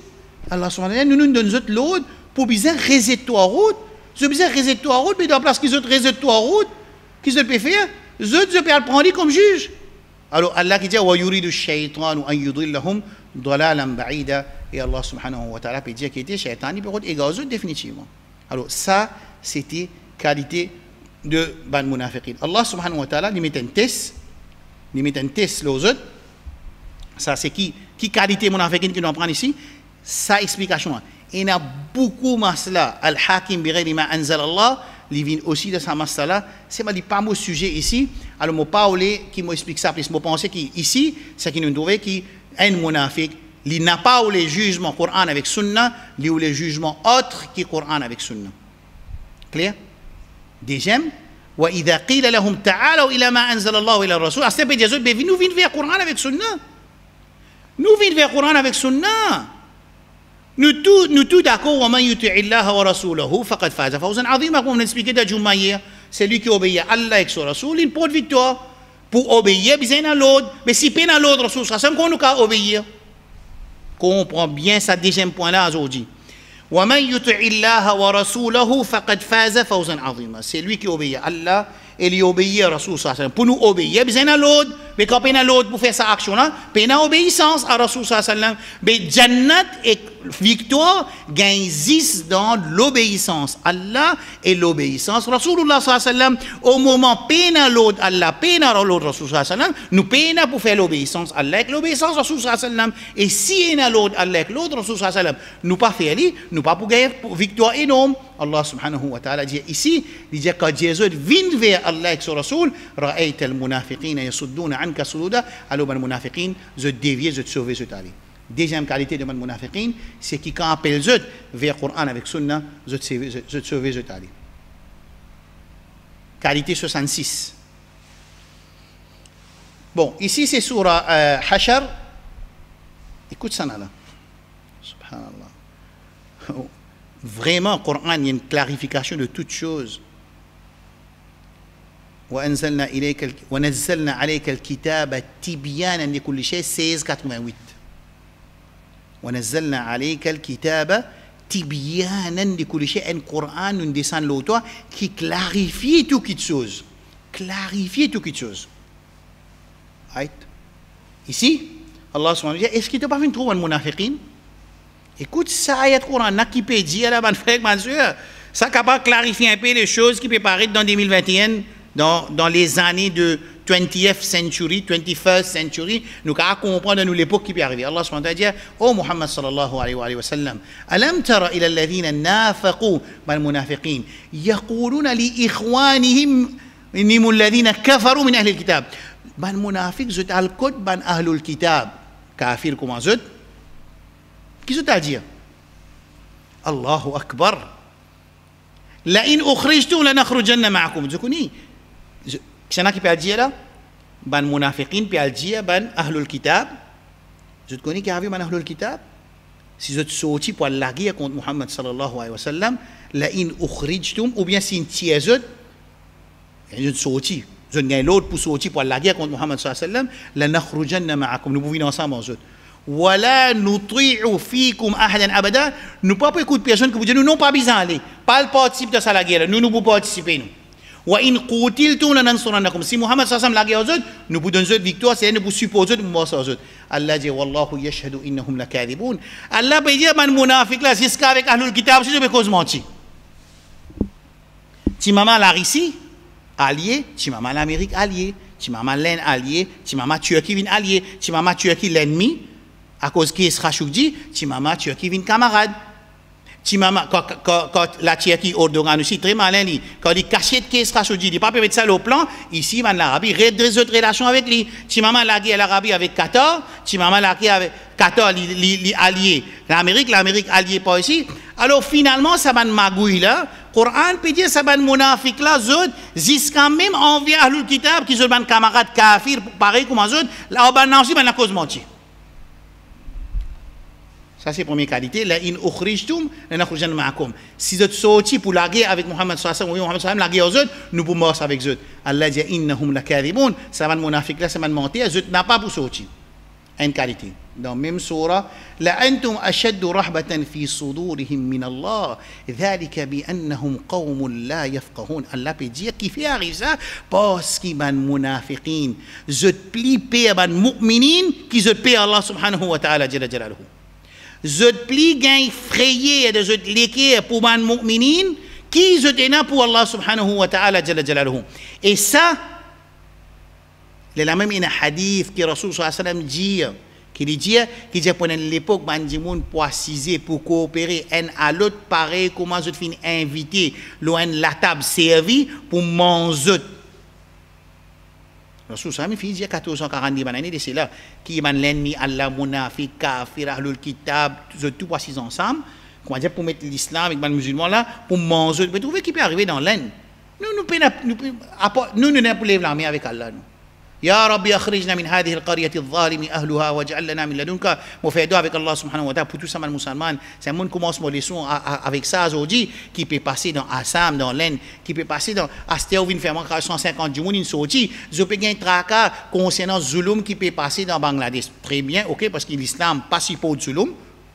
Allah subhanahu wa ta'ala nous donne zut l'autre pour bien réséter tawhid. Je besoin réséter tawhid, mais dans la place qu'ils ont réséter tawhid, qu'ils ont pu faire, je peux le prendre comme juge. Alors Allah qui dit wa yuridu ash-shaytanu an yudillahum dalalan ba'ida. Et Allah subhanahu wa ta'ala peut dire qu'il était shaitan, il peut être égaré définitivement. Alors ça, c'était qualité de ban munafiqin. Allah subhanahu wa ta'ala, il met un test, les autres. Ça, c'est qui qualité munafiqin qui nous prend ici? Sa explication. Il y a beaucoup de masla. Al-Hakim bighayri ma anzal Allah, il vient aussi de sa masla. C'est pas mon sujet ici. Alors, je parle qui m'explique ça. Je pense qu'ici, c'est qui nous trouve qui est un munafiq. Il n'a pas les jugements Coran avec Sunna, il a les jugements autres qui Coran avec Sunna. Clair? Deuxième, وإذا قيل لهم تعالوا إلى ما أنزل الله إلى الرسول. À ce moment Jésus dit nous venons vers Coran avec Sunna. Nous venons vers Coran avec Sunna. Nous tous d'accord. ومن يطع الله ورسوله فقد فاز فوزا عظيما. Comme on expliquait de Juma hier, c'est lui qui obéit à Allah et son Rasoul, il porte victoire. Pour obéir, besoin à l'autre. Mais si peine à l'autre, Rasoul, ça semble qu'on nous peut obéir. Comprend bien ça deuxième point là aujourd'hui. ومن يطع الله ورسوله فقد فاز فوزا عظيما. C'est lui qui obéit à Allah et il obéit à Rasoul sallallahu alayhi wa sallam. Pour nous obéir, besoin à l'autre. Mais quand peine à l'autre pour faire sa action là, peine à obéissance à Rasoul sallallahu alayhi wa sallam. Mais Jannat et victoire gagnent dans l'obéissance à Allah et l'obéissance Rasulullah sallallahu alayhi wa sallam. Au moment peine à l'autre Allah, peine à l'autre Rasul sallallahu alayhi wa sallam, nous peine pour faire l'obéissance à Allah avec l'obéissance Rasul sallallahu alayhi wa sallam. Et si il y a l'autre Allah avec l'autre Rasul sallallahu alayhi wa sallam, nous pas faire lui, nous pas pour gagner victoire énorme. Allah subhanahu wa ta'ala dit ici, il dit quand Jésus vient vers Allah avec son Rasul, ra'ayta al-munafiqina yasudduna anka sududa, alors les munafiqin se dévier, se sauver, se taler. Deuxième qualité de munafiqin, c'est qui quand appelle Zut vers le Coran avec Sunna, Zut sauver, Zut aller. Qualité 66. Bon, ici c'est sur Hashar. Écoute ça là. Subhanallah. Vraiment, le Coran, il y a une clarification de toutes choses. وَنَزَّلْنَا عَلَيْكَ الْكِتَابَ تِبْيَانًا لِكُلِّ شَيْء 1688. ونزلنا عليك الكتاب تبيانا لكل شيء. Un Coran, nous descend l'auteur qui clarifie tout quelque chose. Clarifie tout quelque chose. Right? Ici, Allah subhanahu wa ta'ala dit, est-ce qu'il t'a pas vu trouver un munafiqin? Écoute ça, ayat Coran, n'a qui peut dire là, mon frère, ma soeur, ça capable de clarifier un peu les choses qui peuvent paraître dans 2021, dans les années de 20th century, 21st century, nous avons comprendre nous l'époque qui peut arriver. Allah subhanahu wa ta'ala dit, oh Muhammad sallallahu alayhi wa sallam, alam tara ila alladhina nafaqu mal munafiqin yaquluna li ikhwanihim innahum alladhina kafaru min ahli alkitab. Ban munafiq zut al-qud ban ahlul kitab. Kafir comment zut? Qui zut a dire? Allahu akbar. La in ukhrijtum lanakhrujanna ma'akum. Zukuni. C'est qui peut dire là? Ban munafiqin peut dire ban ahlul kitab. Je te connais qui a vu ban ahlul kitab? Si je te sorti pour la guerre contre Muhammad sallallahu alayhi wa sallam, la in ukhrijtum, ou bien si une tièze, je te sorti. Je gagne l'autre pour sortir pour la guerre contre Muhammad sallallahu alayhi wa sallam, la nakhrujanna ma'akum. Nous pouvons ensemble en autres. Wala nuti'u fikum ahadan abada. Nous pas pour écouter personne qui vous dit nous non pas besoin aller. Pas le participe de ça la guerre. Nous pouvons participer nous. وإن قتلتم لننصرنكم. Si Muhammad sallallahu alayhi wa sallam la guerre nous pouvons donner victoire, c'est nous pour supposer nous mort aux autres. Allah dit wallahu yashhadu innahum lakadibun. Allah peut dire man munafiq là jusqu'à avec ahlul kitab si je peux cause mentir. Ti maman la Russie allié, ti maman l'Amérique allié, ti maman l'Inde allié, ti maman Turquie vient allié, ti maman Turquie l'ennemi à cause qui est Khashoggi, ti maman Turquie vient camarade. Quand la Turquie Erdogan aussi très malin lui quand il cachette qu'est-ce Khashoggi il pas permettre ça au plan ici man l'Arabie des autres relations avec lui ti maman la guerre l'Arabie avec Qatar ti maman la guerre avec Qatar li allié l'Amérique allié pas ici alors finalement ça man magouille là Coran peut dire ça man munafiq là zot jusqu'à même envers ahlul kitab qui sont ban camarades kafir pareil comme zot là ban aussi ban la cause mentir. Ça c'est la première qualité. La in ukhrijtum lanakhrujanna ma'akum. Si vous êtes sortis pour la guerre avec Muhammad sallallahu alayhi wa sallam, la guerre aux autres, nous pouvons mort avec eux. Allah dit innahum lakadibun. Ça va munafiq là, ça va mentir. Eux n'a pas pour sortir. Une qualité. Dans même surah, la antum ashaddu rahbatan fi sudurihim min Allah. Dhalika bi annahum qawmun la yafqahun. Allah peut dire qui fait arriver ça parce qu'ils sont munafiqin. Eux pli paix ban mu'minin qui eux paix Allah subhanahu wa ta'ala jalla jalaluhu. Je plie gain frayé de je l'équerre pour man mu'minin qui je tena pour Allah subhanahu wa ta'ala jalla jalaluhu. Et ça, il y a même un hadith que Rasul sallallahu alayhi wa sallam dit qui dit pendant l'époque bandimoun pour assiser pour coopérer un à l'autre pareil comment je fin invité loin la table servie pour manger Rasul sami fi dia 1440 banane de cela qui man l'ennemi Allah munafiq kafir ahlul kitab tout assis ensemble comment dire pour mettre l'islam avec les musulmans là pour manger vous trouvez qui peut arriver dans l'enne nous ne pour lever l'armée avec Allah nous يا ربي أخرجنا من هذه القرية الظالم أهلها واجعل لنا من لدنك مفيدو avec Allah subhanahu wa ta'ala pour tout ça mal musulman c'est un monde commence mon leçon avec ça aujourd'hui qui peut passer dans Assam dans l'Inde qui peut passer dans Astéo vient faire 150 du monde une sortie je peux gagner tracas concernant Zulum qui peut passer dans Bangladesh très bien ok parce que l'islam pas si pour Zulum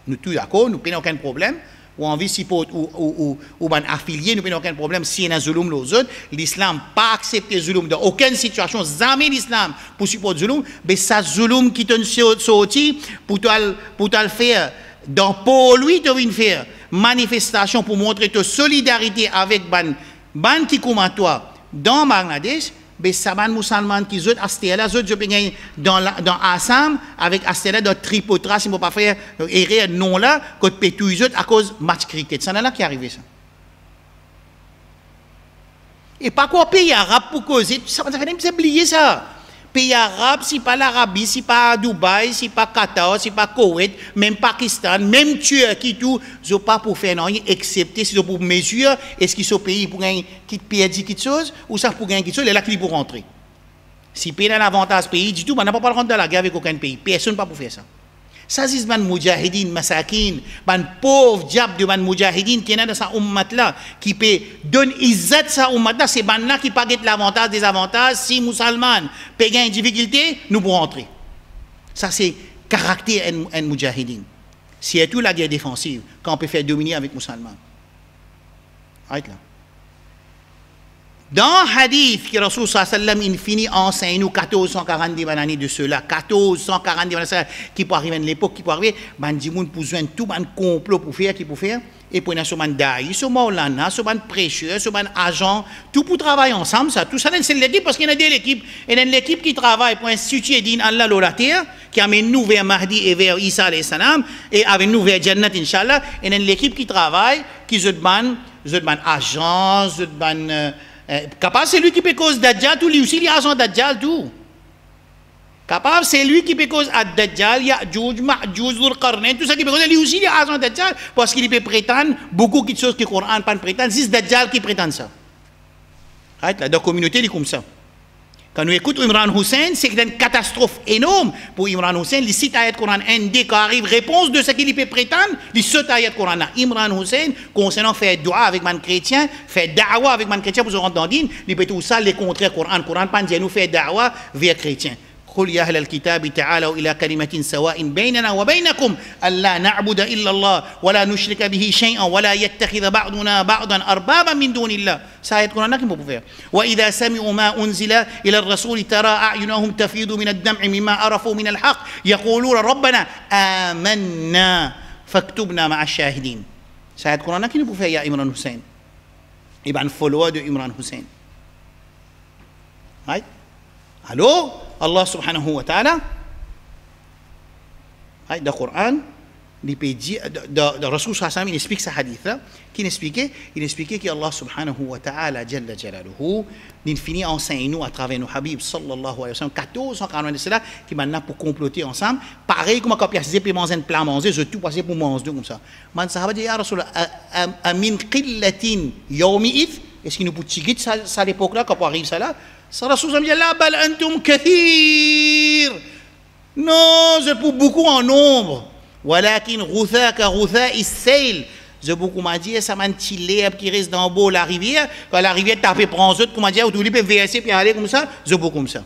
nous tous d'accord nous n'avons aucun problème ou envie si pour ou ban affilié nous n'avons aucun problème si un Zulum les autres l'islam pas accepter Zulum dans aucune situation jamais l'islam pour supporter Zulum mais ça Zulum qui te sorti pour te faire dans pour lui te venir faire manifestation pour montrer ta solidarité avec ban qui comme toi dans Bangladesh mais ça ban musulman qui autres Astéla autres je peux gagner dans Assam avec Astéla dans Tripotra si on pas faire erreur non là que pétou autres à cause match cricket ça là qui arrivé ça et pas quoi pays arabe pour causer ça fait même oublier ça pays arabe si pas l'Arabie si pas Dubaï si pas Qatar si pas Koweït même Pakistan même Turquie tout je pas pour faire rien excepté si pour mesure est-ce qu'ils sont pays pour gagner qui perd quelque chose ou ça pour gagner quelque chose là qui pour rentrer si pays a l'avantage pays du tout on n'a pas rentrer dans la guerre avec aucun pays personne pas pour faire ça ça c'est ban mujahidin masakin ban pauvre diable de ban mujahidin qui est dans sa ummat là qui peut donner izzat sa ummat là c'est ban là qui pas l'avantage des avantages si musulman peut gagner difficulté nous pour rentrer ça c'est caractère en mujahidin c'est tout la guerre défensive quand on peut faire dominer avec musulman arrête là dans hadith que Rasul sallallahu alayhi wa sallam infini enseigne nous 1440 années de cela 1440 années qui peut arriver à l'époque qui peut arriver bandimoun pour joindre tout ban complot pour faire qui pour faire et pour une soman daï so maulana so ban prêcheur so ban agent tout pour travailler ensemble ça tout ça c'est l'équipe parce qu'il y a deux équipes et dans l'équipe qui travaille pour instituer din Allah la terre qui amène nous vers Mahdi et vers Isa alayhi salam et avec nous vers Jannat inchallah et dans l'équipe qui travaille qui je ban agent je ban capable c'est lui qui peut cause Dajjal tout lui aussi il y a agent Dajjal tout capable c'est lui qui peut cause Dajjal Ya'juj Ma'juj Dhul Qarnayn tout ça qui peut cause lui aussi il y a agent Dajjal parce qu'il peut prétendre beaucoup de choses que le Coran pas prétend c'est Dajjal qui prétend ça right là dans la communauté il est comme ça quand nous écoutons Imran Hussein c'est une catastrophe énorme pour Imran Hussein il cite ayat Coran dès qu'arrive réponse de ce qu'il peut prétendre il saute ayat Coran Imran Hussein concernant faire dua avec man chrétien faire da'wa avec man chrétien pour se rendre dans din il peut tout ça les contraire Coran pas dire nous faire da'wa vers chrétien قل يا أهل الكتاب تعالوا إلى كلمة سواء بيننا وبينكم ألا نعبد إلا الله ولا نشرك به شيئا ولا يتخذ بعضنا بعضا أربابا من دون الله سايد قرآن كم بفير وإذا سمعوا ما أنزل إلى الرسول ترى أعينهم تفيض من الدمع مما عرفوا من الحق يقولون ربنا آمنا فاكتبنا مع الشاهدين سايد قرآن كم بفير يا إمران حسين يبقى فولو دو إمران حسين هاي الو Allah subhanahu wa ta'ala dans le Coran il peut dire dans Rasul sallallahu alayhi wa sallam il explique ce hadith là il expliquait que Allah subhanahu wa ta'ala jalla jalaluhu il finit enseigne nous à travers nos habib sallallahu alayhi wa sallam 1440 de cela qui maintenant pour comploter ensemble pareil comme quand piaciser pour manger un plat manger je tout passer pour manger comme ça man sahaba dit ya Rasul amin qillatin yawmi'id est-ce qu'il nous peut tirer ça à l'époque là quand arrive ça là ça Rasul sallallahu alayhi wa sallam dit la bal antum kathir non c'est pour beaucoup en nombre ولكن غثاء كغثاء السيل je beaucoup m'a dit ça m'a petit l'herbe qui reste dans beau la rivière quand la rivière tape prend autres comment dire ou tu peux verser puis aller comme ça je beaucoup comme ça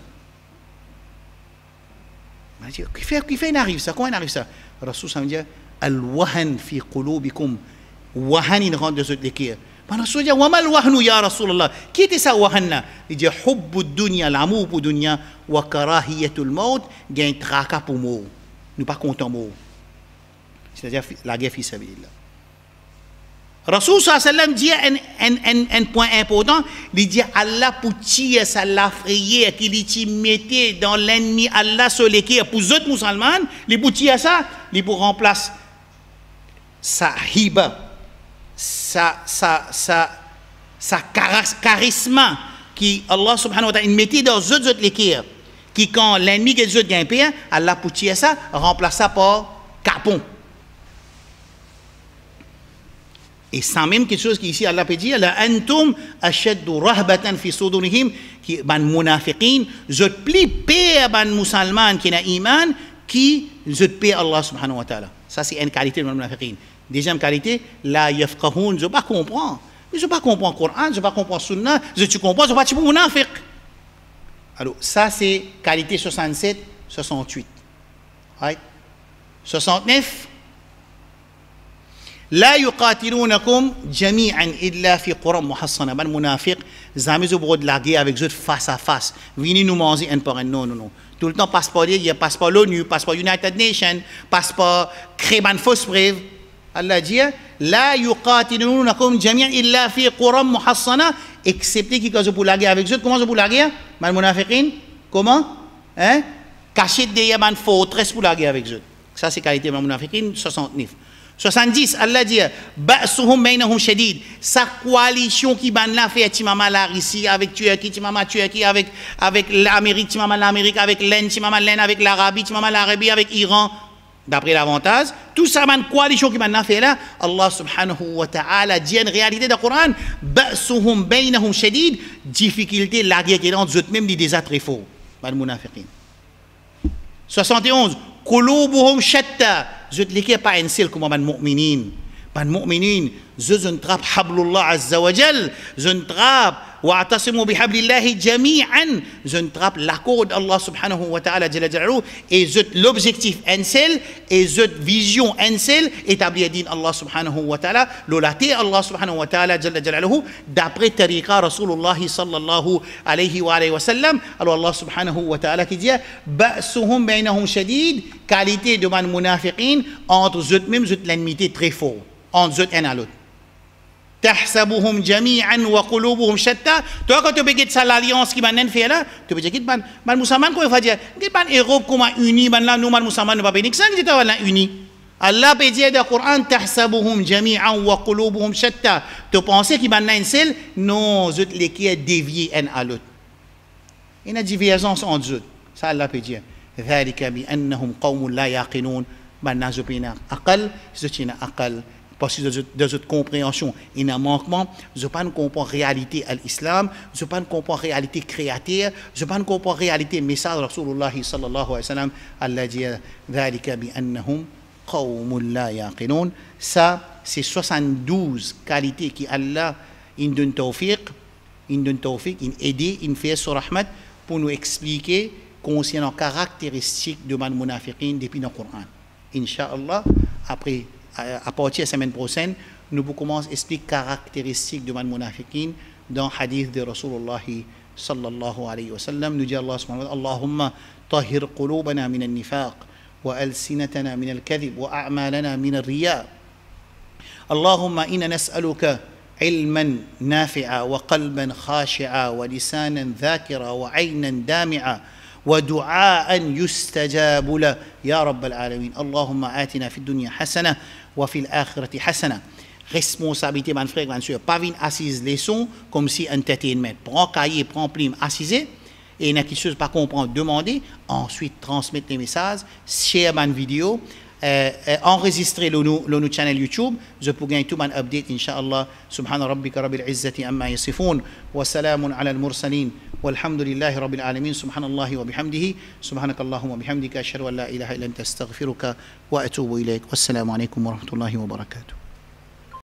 m'a dit qui fait arrive ça comment arrive ça Rasul ça me dit al wahn fi qulubikum wahn in rentre de ce cœur Rasul dit wa mal wahnu ya Rasulullah qui était ça wahn il dit hubbu dunya l'amour pour dunya wa karahiyatul maut gain tracas pour mort nous pas content mort c'est-à-dire la guerre fi sabilillah Rasul sallam dit un point important, il dit Allah pour tirer ça la frayeur qu'il y mettait dans l'ennemi Allah sur lesquels pour les autres musulmans, il pour tirer ça, il pour remplacer sa hiba, sa charisme qui Allah subhanahu wa ta'ala mettait dans les autres lesquels qui quand l'ennemi que les autres gagnent, Allah pour tirer ça, remplace ça par capon. Et sans même quelque chose qui ici Allah peut dire la antum ashaddu rahbatan fi sudurihim qui ban munafiqin je plie paix ban musulman qui n'a iman qui je paix Allah subhanahu wa ta'ala. Ça c'est une qualité de munafiqin. Deuxième qualité la yafqahun je pas comprendre. Je pas comprendre Coran, je pas comprendre sunna, tu comprends, je pas tu munafiq. Alors ça c'est qualité 67 68. Right? 69 لا يقاتلونكم جميعا إلا في قرى محصنة. Ben munafiq, jamais vous pouvez la guerre avec eux face à face. Venez nous manger un par un. Non, non, non. Tout le temps passeport, il y a passeport l'ONU, passeport United Nations, passeport créer une fausse preuve. Allah dit لا يقاتلونكم جميعا إلا في قرى محصنة. Excepté qui cause pour la guerre avec eux. Comment vous pour la guerre? Ben munafiqin. Comment? Hein? Caché derrière une forteresse pour la guerre avec eux. Ça c'est qualité de munafiqin 69. 70, Allah dit ba'suhum bainahum shadid. Sa coalition qui ban la fait timama la Russie avec Turquie, timama Turquie avec l'Amérique, timama l'Amérique avec l'Inde, timama l'Inde avec l'Arabie, timama l'Arabie avec Iran. D'après l'avantage, tout ça ban coalition qui ban la fait là, Allah subhanahu wa ta'ala dit en réalité dans le Coran ba'suhum bainahum shadid, difficulté la guerre qui est entre eux même des très fort. Ban munafiqin. 71 qulubuhum shatta. Je ne l'écris pas un seul comme un mu'minin. Ban mu'minin, je ne trappe hablullah azza wa jal, je ne trappe wa'tasimu bihablillahi jami'an, je ne trappe l'accord d'Allah subhanahu wa ta'ala jalla jalaluhu et l'objectif un seul et vision un seul établi din Allah subhanahu wa ta'ala, l'olaté Allah subhanahu wa ta'ala jalla jalaluhu d'après tariqa Rasulullah sallallahu alayhi wa sallam. Alors Allah subhanahu wa ta'ala qui dit ba'suhum bainahum shadid, qualité de man munafiqin entre eux même l'ennemité très fort entre eux un à l'autre. تحسبهم جميعا وقلوبهم شتى. Toi quand tu regardes ça l'alliance qui maintenant fait là, tu peux dire que ban musulman quoi il faut dire que ban Europe comment uni ban là nous ban musulman ne pas bénir ça que tu là uni. Allah peut dire dans le Coran تحسبهم جميعا وقلوبهم شتى. Tu penses que ban un seul non eux les qui est dévié un à l'autre. Il y a une divergence entre eux. Ça Allah peut dire ذلك بأنهم قوم لا يعقلون. ban nazo pina aqal c'est une aqal. Parce que de notre compréhension, il y a un manquement. Je ne comprends pas la réalité de l'islam, je ne comprends pas la réalité créative, je ne comprends pas la réalité du message de Rasulullah sallallahu alayhi wa sallam. Allah dit ذلك بأنهم قوم لا يعقلون. Ça, c'est 72 qualités qui Allah il donne tawfiq, il aide, il fait sur rahmat pour nous expliquer concernant les caractéristiques de man munafiqin depuis le Coran. Inch'Allah, après. À partir de la semaine prochaine, nous pouvons commencer à expliquer les caractéristiques de man munafiqin dans le hadith de Rasulullah sallallahu alayhi wa sallam. Nous dit Allah subhanahu wa ta'ala Allahumma tahhir qulubana min al-nifaq wa alsinatana min al-kadhib wa a'malana min al-riya. Allahumma inna nas'aluka علما نافعا وقلبا خاشعا ولسانا ذاكرا وعينا دامعا ودعاء يستجاب له يا رب العالمين. اللهم آتنا في الدنيا حسنة وفي الآخرة حسنة. Responsabilité, mon frère, mon soeur, pas une assise leçon comme si entertainment. Prends cahier, prends plume, assisez, et il y a quelque chose pas comprendre, demandez, ensuite transmettre les messages, share ma vidéo, enregistrer le channel YouTube. Je peux gagner tout mon update, Inch'Allah. Subhana rabbika rabbil izzati amma yasifun, wa salamun ala al-mursalin, walhamdulillahi rabbil alamin, subhanallahi wa bihamdihi, subhanakallahumma wa bihamdika, ashhadu an la ilaha illa anta astaghfiruka wa atubu ilayk. Wassalamu alaikum wa rahmatullahi wa barakatuh.